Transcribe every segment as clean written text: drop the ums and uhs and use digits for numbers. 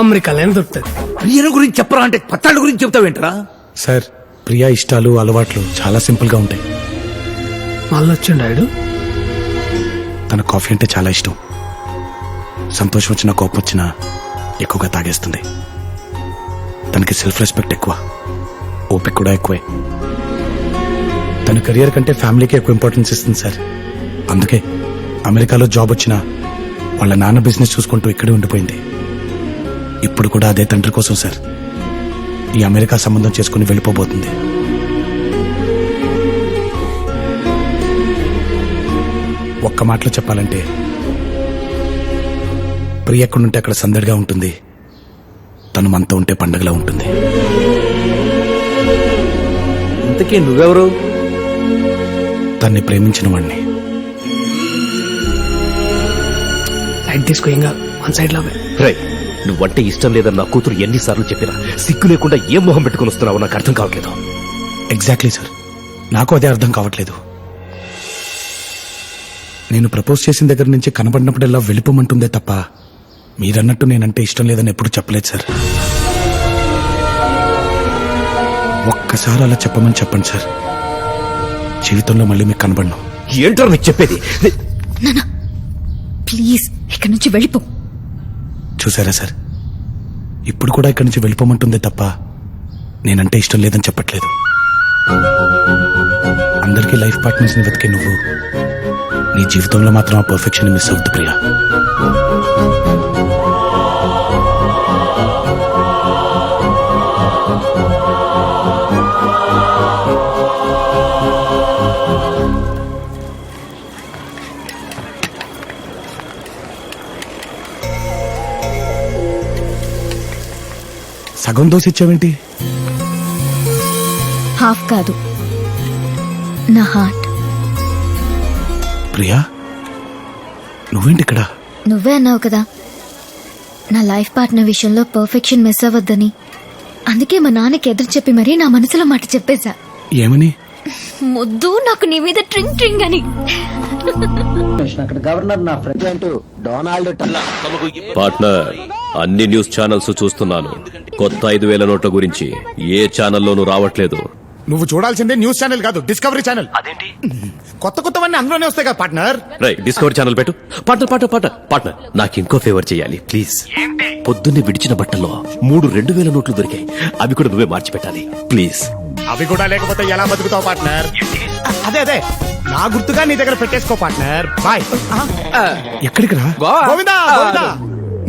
అమెరికాలోనే దొరుకుతుంది. ప్రియల గురించి చెప్పరా అంటే పత్తాళ్ళ గురించి చెప్తావేంట్రా? సార్ ప్రియా ఇష్టాలు అలవాట్లు చాలా సింపుల్ గా ఉంటాయి. మళ్ళీ వచ్చిండాడు. తన కాఫీ అంటే చాలా ఇష్టం. సంతోషం వచ్చినా కోపం వచ్చినా ఎక్కువగా తాగేస్తుంది. తనకి సెల్ఫ్ రెస్పెక్ట్ ఎక్కువ, ఓపిక కూడా ఎక్కువే. తన కెరియర్ కంటే ఫ్యామిలీకి ఎక్కువ ఇంపార్టెన్స్ ఇస్తుంది సార్. అందుకే అమెరికాలో జాబ్ వచ్చినా వాళ్ళ నాన్న బిజినెస్ చూసుకుంటూ ఇక్కడే ఉండిపోయింది. ఇప్పుడు కూడా అదే తండ్రి కోసం సార్ ఈ అమెరికా సంబంధం చేసుకుని వెళ్ళిపోబోతుంది. ఒక్క మాటలో చెప్పాలంటే ప్రియ ఎక్కడుంటే అక్కడ సందడిగా ఉంటుంది, తను మనతో ఉంటే పండగలా ఉంటుంది. ఇంతకీ నువ్వెవరు? తన్ని ప్రేమించిన వాణ్ణి. లైట్ తీసుకో, ఇంకా వన్ సైడ్ లో రై, నువ్వంటే ఇష్టం లేదని నా కూతురు ఎన్నిసార్లు చెప్పినా సిగ్గు లేకుండా ఏం మొహం పెట్టుకుని వస్తున్నావో నాకు అర్థం కావట్లేదు. ఎగ్జాక్ట్లీ సార్, నాకు అదే అర్థం కావట్లేదు. నేను ప్రపోజ్ చేసిన దగ్గర నుంచి కనబడినప్పుడల్లా వెళ్ళిపోమంటుందే తప్ప మీరన్నట్టు నేనంటే ఇష్టం లేదని ఎప్పుడు చెప్పలేదు సార్. ఒక్కసారి అలా చెప్పమని చెప్పండి సార్, జీవితంలో మళ్ళీ మీకు కనబడను. ఏంటో నీకు చెప్పేది? ప్లీజ్ ఇక్కడి నుంచి వెళ్ళిపో. చూసారా సార్, ఇప్పుడు కూడా ఇక్కడి నుంచి వెళ్ళిపోమంటుందే తప్ప నేనంటే ఇష్టం లేదని చెప్పట్లేదు. అందరికీ లైఫ్ పార్ట్నర్స్ ని వెతికే నువ్వు నీ జీవితంలో మాత్రం ఆ పర్ఫెక్షన్ మిస్ అవుతుంది ప్రియా. సగం దోశ ఇచ్చావేంటి? హాఫ్ కాదు, నా హార్ట్. ప్రియా, నువ్వేంటి ఇక్కడ? నువ్వే అన్నావు కదా నా లైఫ్ పార్ట్నర్ విషయంలో పర్ఫెక్షన్ మిస్ అవ్వద్దని. అందుకే మా నాన్నకి ఎదురు చెప్పి మరీ నా మనసులో మాట చెప్పేశా. ఏమని? ముద్దు నాకు నీ మీద ట్రింగ్ ట్రింగ్ అని. పార్ట్నర్, అన్ని న్యూస్ ఛానల్స్ చూస్తున్నాను. కొత్త 5,000 నోట్ల గురించి ఏ ఛానల్లోనూ రావట్లేదు. నువ్వు చూడాల్సిందే న్యూస్ ఛానల్ కాదు, డిస్కవరీ ఛానల్. అదేంటి కొత్త కొత్తవన్నీ అందులోనే వస్తాయి కదా పార్ట్నర్. రై, డిస్కవరీ ఛానల్ పెట్టు. పార్ట్నర్, నాకు ఇంకో ఫేవర్ చేయాలి ప్లీజ్. పొద్దున్నే విడిచిన బట్టల్లో 3 2,000 నోట్లు దొరికాయి. అవి కూడా నువ్వే మార్చి పెట్టాలి ప్లీజ్. అవి కూడా లేకపోతే ఎలా బతుకుతావు పార్ట్నర్? అదే నా గుర్తుగా నీ దగ్గర పెట్టేసుకో పార్ట్నర్. బాయ్. ఎక్కడికి రా? గోవిందా.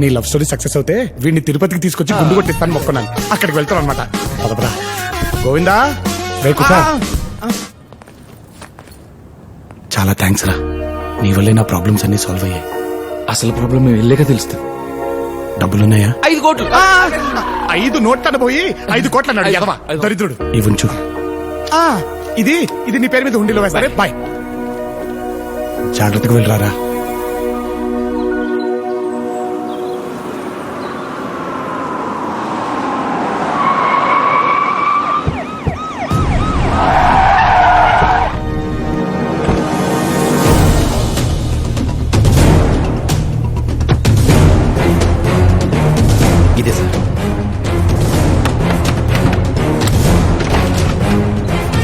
నీ లవ్ స్టోరీ సక్సెస్ అవుతే వీడిని తిరుపతికి తీసుకొచ్చి గుండు కొట్టిస్తాను మొక్కున్నాను. అక్కడికి వెళ్తాను అనమాట. పదపరా గోవిందా. చాలా థ్యాంక్స్ రా, నీ వల్లే నా ప్రాబ్లమ్స్ అన్ని సాల్వ్ అయ్యాయి. అసలు ప్రాబ్లం వెళ్ళాక తెలుస్తుంది. డబ్బులున్నాయా? 5 కోట్లు. 5 నోట్లను పోయి 5 కోట్ల అన్నాడు ఎదవా దరిద్రుడు. ఇవ్వంచు. ఇది నీ పేరు మీద హుండీలో వేస్తారే. బాయ్. జాగ్రత్తగా వెళ్ళరారా. ఇదే సార్.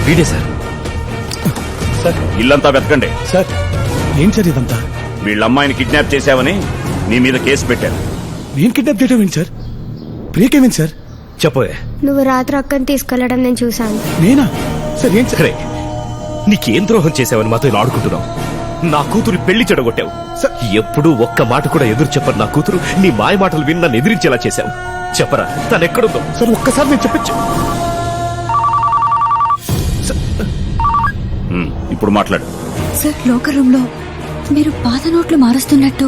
వీడే సార్. ఇల్లంతా వెతకండి. సార్ ఏం సార్ ఇదంతా? వీళ్ళ అమ్మాయిని కిడ్నాప్ చేశావని నీ మీద కేసు పెట్టాను. నేను కిడ్నాప్ చేయడం ఏంటి సార్? ప్రియకేమేంటి సార్? చెప్పోయే. నువ్వు రాత్రి అక్కని తీసుకెళ్లడం నేను చూశాను. నేనా సార్? ఏం సరే, నీకేం ద్రోహం చేసావని మాతో ఇలా ఆడుకుంటున్నావు? నా కూతురు పెళ్లి చెడగొట్టావు. ఎప్పుడూ ఒక్క మాట కూడా ఎదురు చెప్పరు నా కూతురు. నీ మాయ మాటలు విని నన్ను ఎదిరించేలా చేశావు. చెప్పరా, తనెక్కడుందో? సార్ ఒక్కసారి నేను చెప్పచ్చు. ఇప్పుడు మాట్లాడు. సార్, లోకర్ రూమ్ లో మీరు పాత నోట్లు మారుస్తున్నట్టు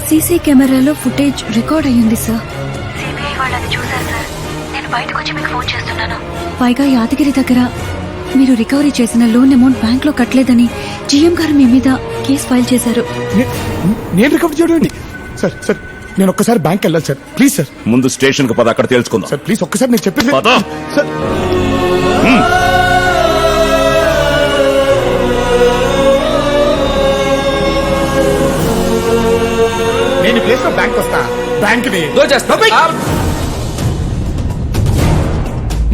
సీసీ కెమెరాలో ఫుటేజ్ రికార్డ్ అయ్యింది సార్. సిబిఐ వాళ్ళని చూశారు సార్. నేను బయటకు వచ్చి మీకు ఫోన్ చేస్తున్నాను. పైగా యాదగిరి దగ్గర మీరు రికవరీ చేసిన లోన్ అమౌంట్ బ్యాంక్ లో కట్టలేదని జీఎం గారు మీ మీద కేసు ఫైల్ చేశారు. నేను రికవర్ చేయడం? సార్ నేను ఒక్కసారి బ్యాంక్ వెళ్ళాలి సార్. Please sir. ముందు స్టేషన్ కు పద, అక్కడ తెలుసుకుందాం. సార్ ప్లీజ్ ఒక్కసారి నేను చెప్పేది సార్. నేను ప్లేస్ లో బ్యాంక్ వస్తా. బ్యాంక్ ని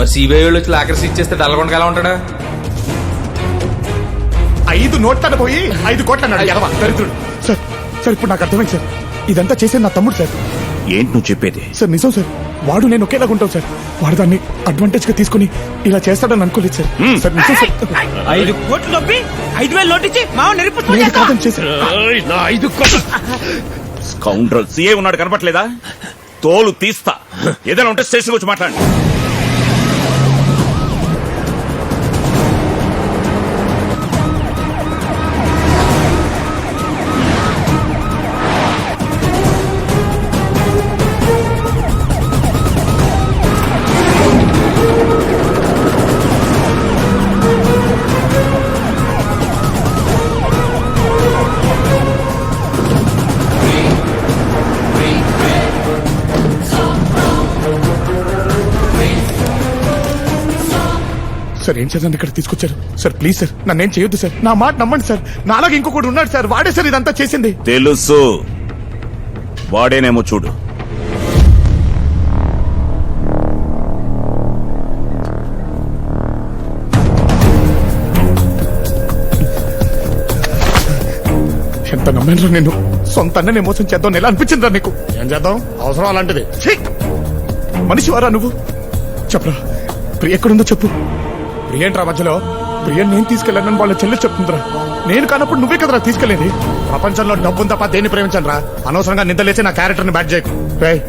మరి సిబిఐ వాళ్ళు వచ్చి లాకర్స్ ఇచ్చేస్తే డల్లగొండగా ఎలా ఉంటాడా? 5 నోట్లను పోయి 5 కోట్ల అన్నాడు ఎడవ దరిద్రుడు. సార్ సార్ ఇప్పుడు నాకు అర్థమైంది సార్, ఇదంతా చేసేది నా తమ్ముడు సార్. ఏంటి నువ్వు చెప్పేది? సార్ నిజం సార్, వాడు నేను ఒకేలాగా ఉంటాం సార్. వాడు దాన్ని అడ్వాంటేజ్ గా తీసుకుని ఇలా చేస్తాడని అనుకోలేదు సార్. సార్ నిజం సార్. 5 కోట్లు నొప్పి 5,000 నోటించి మావ నేను కాదని చేశాను. నా 5 కోట్లు స్కౌండ్రల్ సీఏ ఉన్నాడు కనపట్లేదా? తోలు తీస్తా. ఏదైనా ఉంటే స్టేషన్ వచ్చి మాట్లాడండి. సార్ ఏం చేద్దాం ఇక్కడ తీసుకొచ్చారు సార్? ప్లీజ్ సార్ నన్నేం చేయొద్దు సార్, నా మాట నమ్మండి సార్. నాలాగా ఇంకొకటి ఉన్నాడు సార్, వాడే సార్ ఇదంతా చేసింది. తెలుసు, వాడేనేమో చూడు. ఎంత నమ్మాను నేను, సొంత అన్ననే మోసం చేద్దాం ఎలా అనిపించిందిరా నీకు? ఏం చేద్దాం, అవసరం అలాంటిది. మనిషి వారా నువ్వు? చెప్పరా ప్రియ ఎక్కడుందో చెప్పు. ప్రియంట్రా మధ్యలో? ప్రియ నేను తీసుకెళ్ళానని వాళ్ళ చెల్లి చెప్తుందిరా. నేను కానప్పుడు నువ్వే కదరా తీసుకెళ్లేది. ప్రపంచంలో డబ్బును తప్ప దేన్ని ప్రేమించనురా. అనవసరంగా నిద్రలేసి నా క్యారెక్టర్ ని బ్యాట్ చేయకు.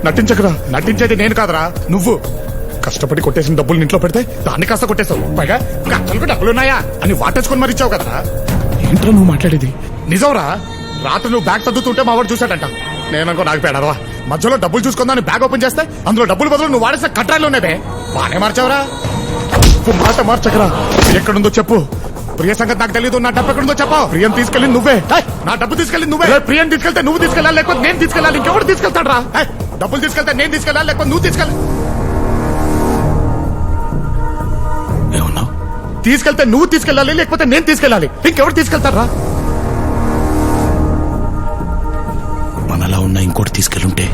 నటించకరా, నటించేది నేను కాదరా నువ్వు. కష్టపడి కొట్టేసిన డబ్బులు ఇంట్లో పెడితే దాన్ని కాస్త కొట్టేశావు. పైగా అసలు డబ్బులున్నాయా అని వాటేసుకొని మరి ఇచ్చావు కదరా. ఏంట్రా నువ్వు మాట్లాడేది? నిజంరా, రాత్రి నువ్వు బ్యాగ్ చదువుతుంటే మా వాడు చూశాడంట. నేననుకో నాకు పేడరా. మధ్యలో డబ్బులు చూసుకుందాని బ్యాగ్ ఓపెన్ చేస్తే అందులో డబ్బులు బదులు నువ్వు వాడేసిన కట్టాలు ఉన్నావే. బానే మార్చావురా. మాట మార్చకరా. ఎక్కడుందో చెప్పు. ప్రియ సంగతి నాకు తెలియదు. నా డబ్బు ఎక్కడుందో చెప్పు. ప్రియం తీసుకెళ్ళి నువ్వే, నా డబ్బు తీసుకెళ్ళి నువ్వే. ప్రియం తీసుకెళ్తే నువ్వు తీసుకెళ్ళాలి, లేకపోతే నేను తీసుకెళ్ళాలి. ఇంకెవరు తీసుకెళ్తాడు రా? డబ్బులు తీసుకెళ్తే నేను తీసుకెళ్ళాలి, లేకపోతే నువ్వు తీసుకెళ్ళాలి. ఏమన్నావు? తీసుకెళ్తే నువ్వు తీసుకెళ్ళాలి, లేకపోతే నేను తీసుకెళ్ళాలి. ఇంకెవరు తీసుకెళ్తారా? మనలా ఉన్న ఇంకోటి తీసుకెళ్ళుంటే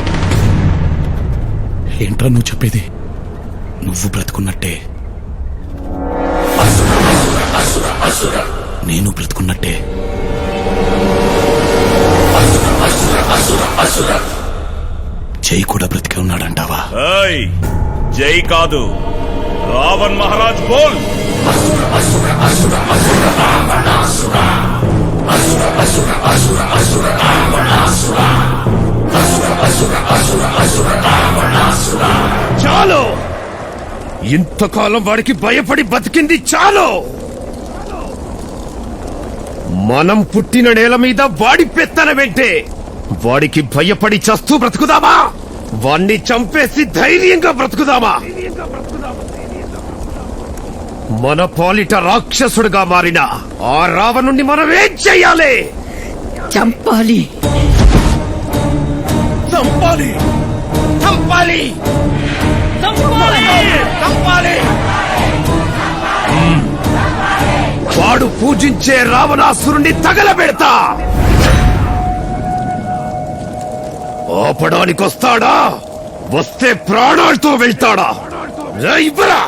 ఏంట్రా నువ్వు చెప్పేది? నువ్వు బ్రతుకున్నట్టే నేను బ్రతుకున్నట్టే. జై కూడా బ్రతికే ఉన్నాడంటావా? ఏయ్, జై కాదు, రావణ్ మహారాజ్ బోల్. చాలు, ఇంతకాలం వాడికి భయపడి బతికింది చాలు. మనం పుట్టిన నేల మీద వాడి పెత్తనమేంటే? వాడికి భయపడి చస్తూ బ్రతుకుదామా? వాణ్ణి చంపేసి ధైర్యంగా బ్రతుకుదామా? మన పాలిట రాక్షసుడిగా మారిన ఆ రావణుణ్ణి మనం ఏం చెయ్యాలి? చంపాలి, చంపాలి, చంపాలి, చంపాలి. వాడు పూజించే రావణాసురుణ్ణి తగలబెడతా. ఆపడానికొస్తాడా? వస్తే ప్రాణాలతో వెళ్తాడా? ఇవ్వరా.